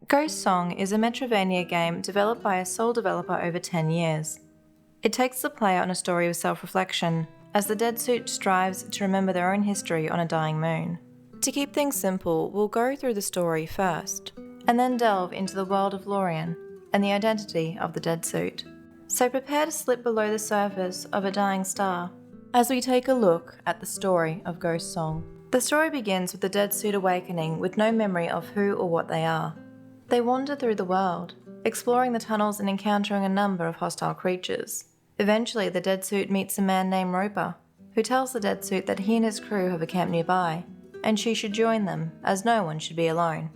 Ghost Song is a Metroidvania game developed by a sole developer over 10 years. It takes the player on a story of self-reflection, as the Deadsuit strives to remember their own history on a dying moon. To keep things simple, we'll go through the story first, and then delve into the world of Lorien and the identity of the Deadsuit. So prepare to slip below the surface of a dying star as we take a look at the story of Ghost Song. The story begins with the Deadsuit awakening with no memory of who or what they are. They wander through the world, exploring the tunnels and encountering a number of hostile creatures. Eventually, the Deadsuit meets a man named Roper, who tells the Deadsuit that he and his crew have a camp nearby, and she should join them, as no one should be alone.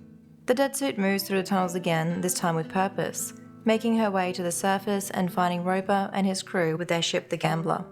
The Deadsuit moves through the tunnels again, this time with purpose, making her way to the surface and finding Roper and his crew with their ship the Gambler.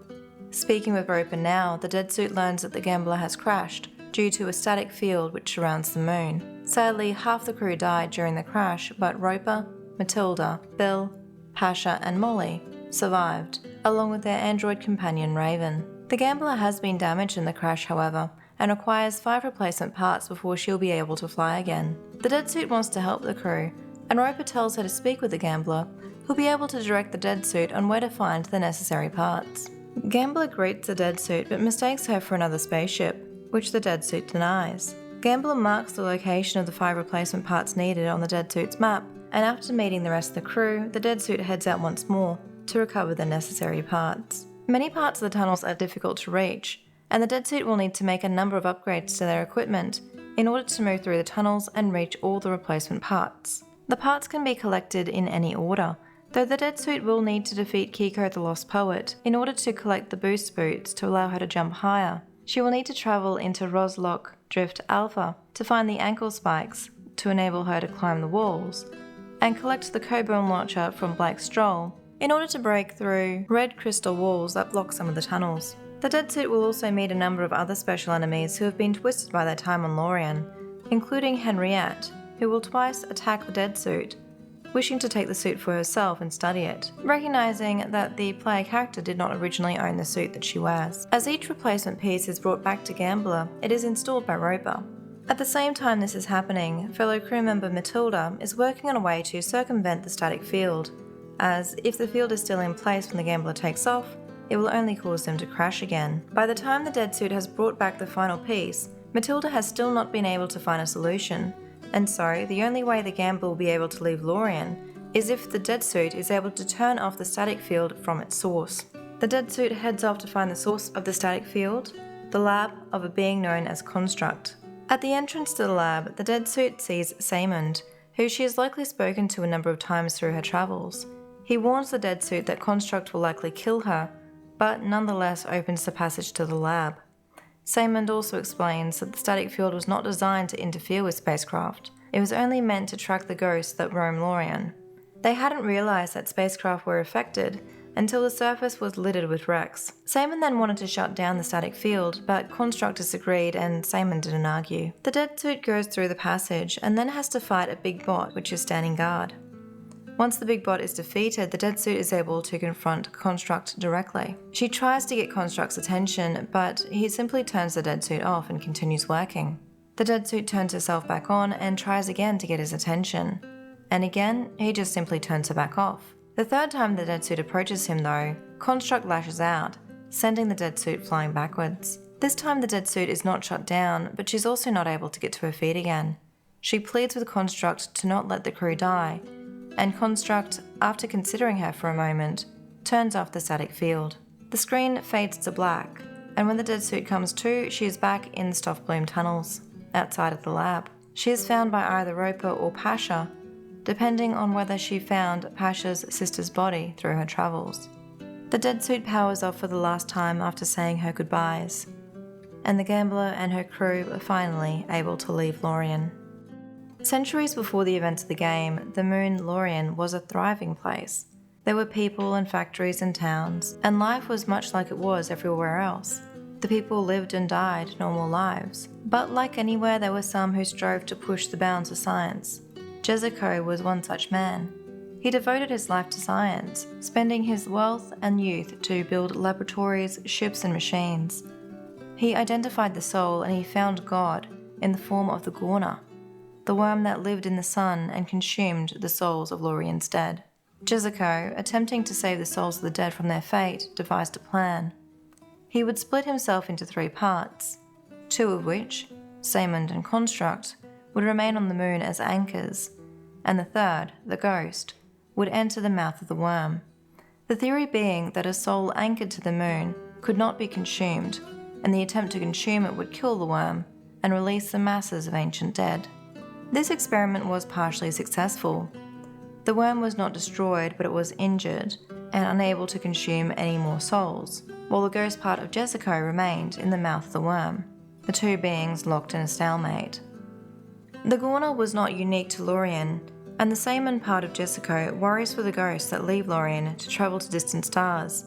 Speaking with Roper now, the Deadsuit learns that the Gambler has crashed due to a static field which surrounds the moon. Sadly, half the crew died during the crash, but Roper, Matilda, Bill, Pasha and Molly survived, along with their android companion Raven. The Gambler has been damaged in the crash, however, and requires 5 replacement parts before she'll be able to fly again. The Deadsuit wants to help the crew, and Roper tells her to speak with the Gambler, who'll be able to direct the Deadsuit on where to find the necessary parts. Gambler greets the Deadsuit but mistakes her for another spaceship, which the Deadsuit denies. Gambler marks the location of the 5 replacement parts needed on the Deadsuit's map, and after meeting the rest of the crew, the Deadsuit heads out once more to recover the necessary parts. Many parts of the tunnels are difficult to reach, and the Deadsuit will need to make a number of upgrades to their equipment in order to move through the tunnels and reach all the replacement parts. The parts can be collected in any order, though the Deadsuit will need to defeat Kiko the Lost Poet in order to collect the boost boots to allow her to jump higher. She will need to travel into Roslock Drift Alpha to find the ankle spikes to enable her to climb the walls, and collect the Coburn launcher from Blake Stroll in order to break through red crystal walls that block some of the tunnels. The Deadsuit will also meet a number of other special enemies who have been twisted by their time on Lorien, including Henriette, who will twice attack the Deadsuit, wishing to take the suit for herself and study it, recognizing that the player character did not originally own the suit that she wears. As each replacement piece is brought back to Gambler, it is installed by Roper. At the same time this is happening, fellow crew member Matilda is working on a way to circumvent the static field, as if the field is still in place when the Gambler takes off, it will only cause them to crash again. By the time the Deadsuit has brought back the final piece, Matilda has still not been able to find a solution, and so the only way the Gambler will be able to leave Lorien is if the Deadsuit is able to turn off the static field from its source. The Deadsuit heads off to find the source of the static field, the lab of a being known as Construct. At the entrance to the lab, the Deadsuit sees Saymond, who she has likely spoken to a number of times through her travels. He warns the Deadsuit that Construct will likely kill her, but nonetheless opens the passage to the lab. Saymond also explains that the static field was not designed to interfere with spacecraft. It was only meant to track the ghosts that roam Lorien. They hadn't realised that spacecraft were affected until the surface was littered with wrecks. Saymond then wanted to shut down the static field, but Construct disagreed and Saymond didn't argue. The Deadsuit goes through the passage and then has to fight a big bot which is standing guard. Once the big bot is defeated, the Deadsuit is able to confront Construct directly. She tries to get Construct's attention, but he simply turns the Deadsuit off and continues working. The Deadsuit turns herself back on and tries again to get his attention. And again, he just simply turns her back off. The third time the Deadsuit approaches him though, Construct lashes out, sending the Deadsuit flying backwards. This time the Deadsuit is not shut down, but she's also not able to get to her feet again. She pleads with Construct to not let the crew die, and Construct, after considering her for a moment, turns off the static field. The screen fades to black, and when the Deadsuit comes to, she is back in the Stoffbloom tunnels, outside of the lab. She is found by either Roper or Pasha, depending on whether she found Pasha's sister's body through her travels. The Deadsuit powers off for the last time after saying her goodbyes, and the Gambler and her crew are finally able to leave Lorien. Centuries before the events of the game, the moon Lorien was a thriving place. There were people and factories and towns, and life was much like it was everywhere else. The people lived and died normal lives, but like anywhere there were some who strove to push the bounds of science. Jessico was one such man. He devoted his life to science, spending his wealth and youth to build laboratories, ships and machines. He identified the soul and he found God in the form of the Gorna. the worm that lived in the sun and consumed the souls of Lorien's dead. Jessico, attempting to save the souls of the dead from their fate, devised a plan. He would split himself into 3 parts, 2 of which, Saemond and Construct, would remain on the moon as anchors, and the third, the ghost, would enter the mouth of the worm. The theory being that a soul anchored to the moon could not be consumed, and the attempt to consume it would kill the worm and release the masses of ancient dead. This experiment was partially successful. The worm was not destroyed, but it was injured and unable to consume any more souls, while the ghost part of Jessico remained in the mouth of the worm, the 2 beings locked in a stalemate. The Gorner was not unique to Lorien, and the Saemond part of Jessico worries for the ghosts that leave Lorien to travel to distant stars,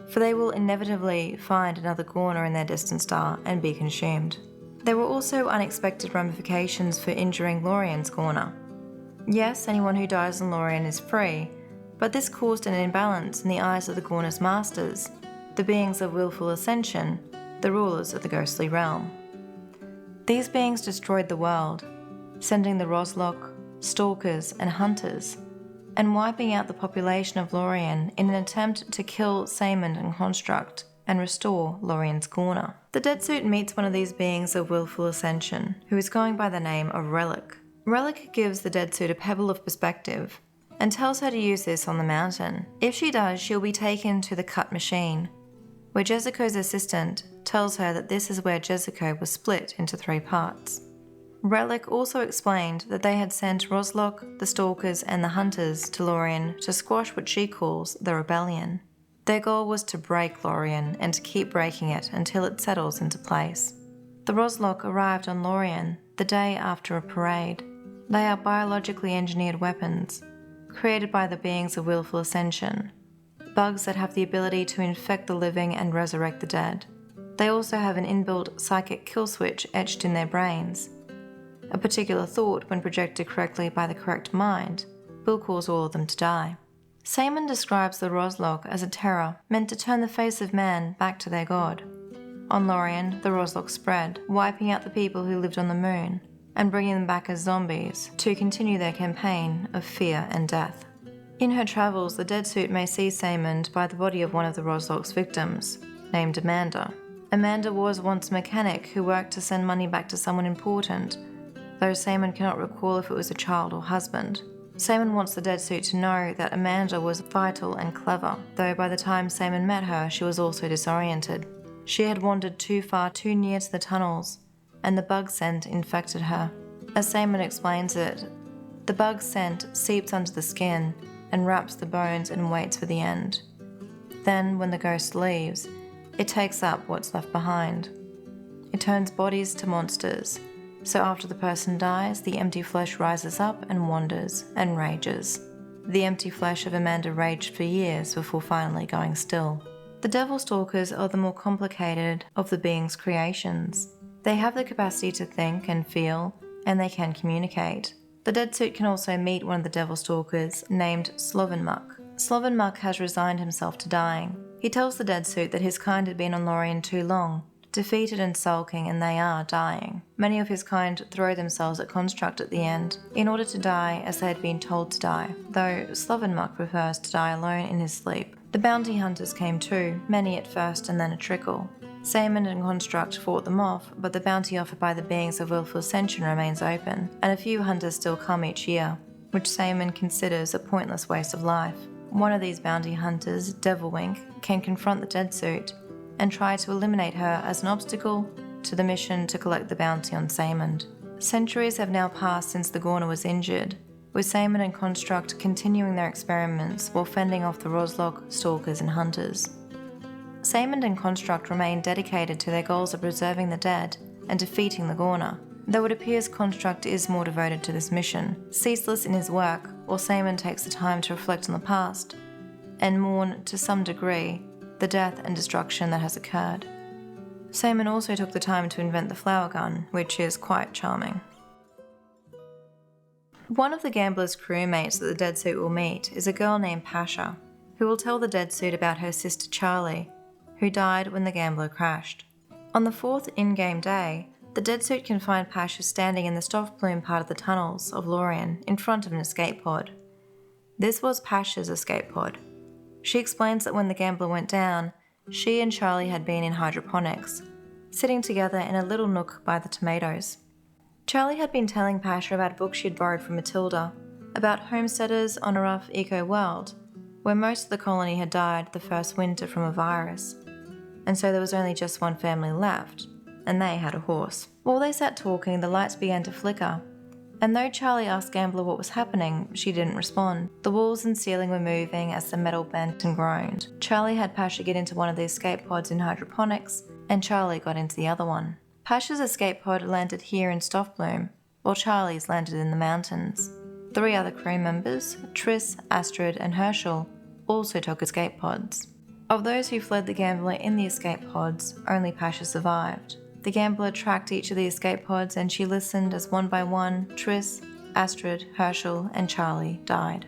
for they will inevitably find another Gorner in their distant star and be consumed. There were also unexpected ramifications for injuring Lorien's Gorner. Yes, anyone who dies in Lorien is free, but this caused an imbalance in the eyes of the Gorner's masters, the beings of willful ascension, the rulers of the ghostly realm. These beings destroyed the world, sending the Roslock, Stalkers and Hunters, and wiping out the population of Lorien in an attempt to kill Saemond and Construct and restore Lorien's Gorner. The Deadsuit meets one of these beings of willful ascension, who is going by the name of Relic. Relic gives the Deadsuit a pebble of perspective and tells her to use this on the mountain. If she does, she'll be taken to the cut machine, where Jessico's assistant tells her that this is where Jessico was split into 3 parts. Relic also explained that they had sent Roslock, the Stalkers and the Hunters to Lorien to squash what she calls the rebellion. Their goal was to break Lorien and to keep breaking it until it settles into place. The Roslock arrived on Lorien the day after a parade. They are biologically engineered weapons, created by the beings of willful ascension, bugs that have the ability to infect the living and resurrect the dead. They also have an inbuilt psychic kill switch etched in their brains. A particular thought, when projected correctly by the correct mind, will cause all of them to die. Saemond describes the Roslock as a terror meant to turn the face of man back to their god. On Lorien, the Roslock spread, wiping out the people who lived on the moon, and bringing them back as zombies to continue their campaign of fear and death. In her travels, the Deadsuit may see Saemond by the body of one of the Roslock's victims, named Amanda. Amanda was once a mechanic who worked to send money back to someone important, though Saemond cannot recall if it was a child or husband. Saemond wants the Deadsuit to know that Amanda was vital and clever, though by the time Saemond met her, she was also disoriented. She had wandered too far too near to the tunnels, and the bug scent infected her. As Saemond explains it, the bug scent seeps under the skin and wraps the bones and waits for the end. Then, when the ghost leaves, it takes up what's left behind. It turns bodies to monsters, so after the person dies, the empty flesh rises up and wanders and rages. The empty flesh of Amanda raged for years before finally going still. The Devil Stalkers are the more complicated of the being's creations. They have the capacity to think and feel, and they can communicate. The Deadsuit can also meet one of the Devil Stalkers named Slovenmuck. Slovenmuck has resigned himself to dying. He tells the Deadsuit that his kind had been on Lorien too long, defeated and sulking, and they are dying. Many of his kind throw themselves at Construct at the end, in order to die as they had been told to die, though Slovenmuck prefers to die alone in his sleep. The bounty hunters came too, many at first and then a trickle. Saemond and Construct fought them off, but the bounty offered by the beings of willful ascension remains open, and a few hunters still come each year, which Saemond considers a pointless waste of life. One of these bounty hunters, Devilwink, can confront the Deadsuit and try to eliminate her as an obstacle to the mission to collect the bounty on Saemond. Centuries have now passed since the Gorner was injured, with Saemond and Construct continuing their experiments while fending off the Roslock, Stalkers and Hunters. Saemond and Construct remain dedicated to their goals of preserving the dead and defeating the Gorner, though it appears Construct is more devoted to this mission, ceaseless in his work, while Saemond takes the time to reflect on the past and mourn, to some degree, the death and destruction that has occurred. Saemond also took the time to invent the flower gun, which is quite charming. One of the gambler's crewmates that the Deadsuit will meet is a girl named Pasha, who will tell the Deadsuit about her sister Charlie, who died when the gambler crashed. On the 4th in-game day, The Deadsuit can find Pasha standing in the Stoffblume part of the tunnels of Lorien in front of an escape pod. This was Pasha's escape pod. She explains that when the gambler went down, she and Charlie had been in hydroponics, sitting together in a little nook by the tomatoes. Charlie had been telling Pasha about a book she had borrowed from Matilda, about homesteaders on a rough eco-world, where most of the colony had died the first winter from a virus, and so there was only just one family left, and they had a horse. While they sat talking, the lights began to flicker, and though Charlie asked Gambler what was happening, she didn't respond. The walls and ceiling were moving as the metal bent and groaned. Charlie had Pasha get into one of the escape pods in hydroponics, and Charlie got into the other one. Pasha's escape pod landed here in Stoffblume, while Charlie's landed in the mountains. 3 other crew members, Triss, Astrid, and Herschel, also took escape pods. Of those who fled the gambler in the escape pods, only Pasha survived. The gambler tracked each of the escape pods and she listened as one by one, Triss, Astrid, Herschel, and Charlie died.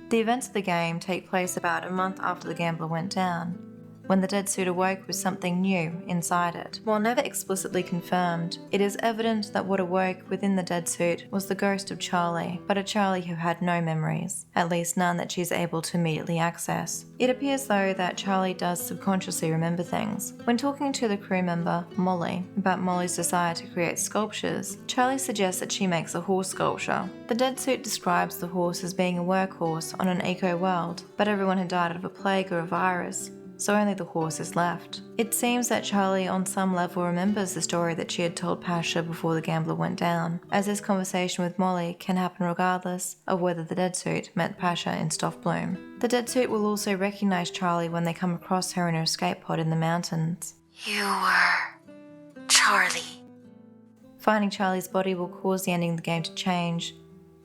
The events of the game take place about a month after the gambler went down, when the Deadsuit awoke with something new inside it. While never explicitly confirmed, it is evident that what awoke within the Deadsuit was the ghost of Charlie, but a Charlie who had no memories, at least none that she's able to immediately access. It appears though that Charlie does subconsciously remember things. When talking to the crew member, Molly, about Molly's desire to create sculptures, Charlie suggests that she makes a horse sculpture. The Deadsuit describes the horse as being a workhorse on an eco-world, but everyone had died of a plague or a virus, so only the horse is left. It seems that Charlie on some level remembers the story that she had told Pasha before the gambler went down, as this conversation with Molly can happen regardless of whether the Deadsuit met Pasha in Stoffblume. The Deadsuit will also recognise Charlie when they come across her in her escape pod in the mountains. You were Charlie. Finding Charlie's body will cause the ending of the game to change,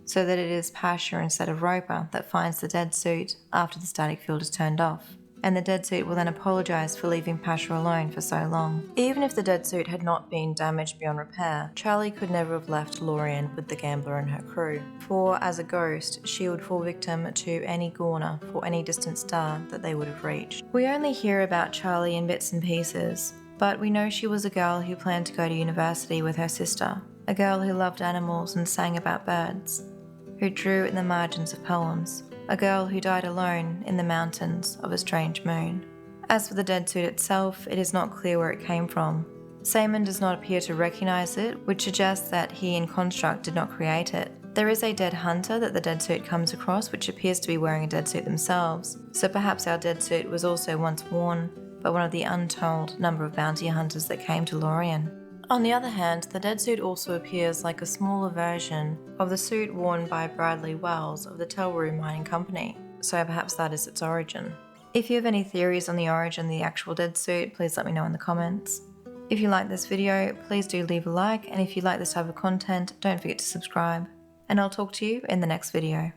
so that it is Pasha instead of Roper that finds the Deadsuit after the static field is turned off, and the Deadsuit will then apologise for leaving Pasha alone for so long. Even if the Deadsuit had not been damaged beyond repair, Charlie could never have left Lorien with the gambler and her crew, for as a ghost, she would fall victim to any Gorner for any distant star that they would have reached. We only hear about Charlie in bits and pieces, but we know she was a girl who planned to go to university with her sister, a girl who loved animals and sang about birds, who drew in the margins of poems, a girl who died alone in the mountains of a strange moon. As for the Deadsuit itself, it is not clear where it came from. Simon does not appear to recognise it, which suggests that he in Construct did not create it. There is a dead hunter that the Deadsuit comes across, which appears to be wearing a Deadsuit themselves, so perhaps our Deadsuit was also once worn by one of the untold number of bounty hunters that came to Lorien. On the other hand, the Deadsuit also appears like a smaller version of the suit worn by Bradley Wells of the Telroo Mining Company, so perhaps that is its origin. If you have any theories on the origin of the actual Deadsuit, please let me know in the comments. If you like this video, please do leave a like, and if you like this type of content, don't forget to subscribe. And I'll talk to you in the next video.